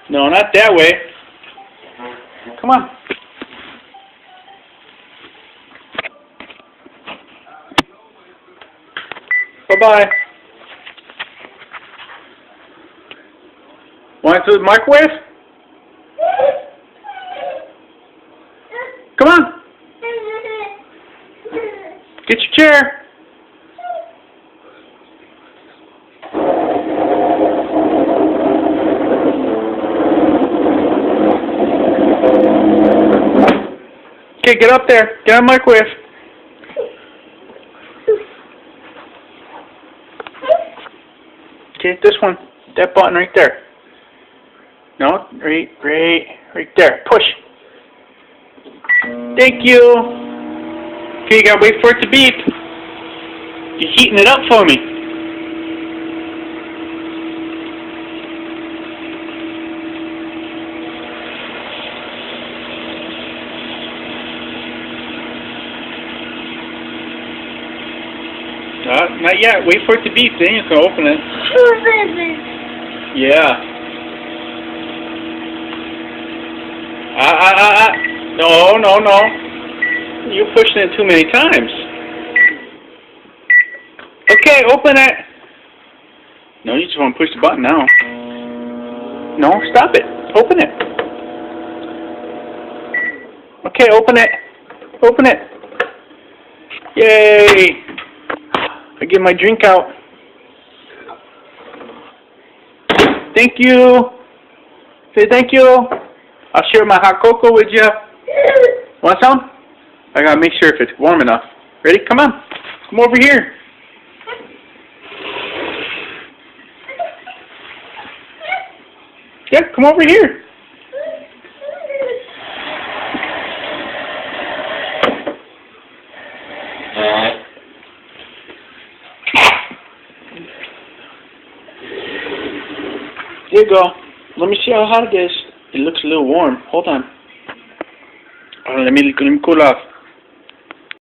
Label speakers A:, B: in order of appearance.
A: No, not that way. Come on. Bye-bye. Want it to the microwave? Come on. Get your chair. Okay, get up there. Get on the microwave. Okay, this one. That button right there. No, right there. Push. Thank you. Okay, you gotta wait for it to beep. You're heating it up for me. Not yet. Wait for it to beep, then you can open it. Yeah. No. You're pushing it too many times. Okay, open it. No, you just want to push the button now. No, stop it. Open it. Okay, open it. Open it. Yay. I get my drink out. Thank you. Say thank you. I'll share my hot cocoa with you. Want some? I gotta make sure if it's warm enough. Ready? Come on. Come over here. Yeah, come over here. There you go. Let me see how hot it is. It looks a little warm. Hold on. Let me cool off.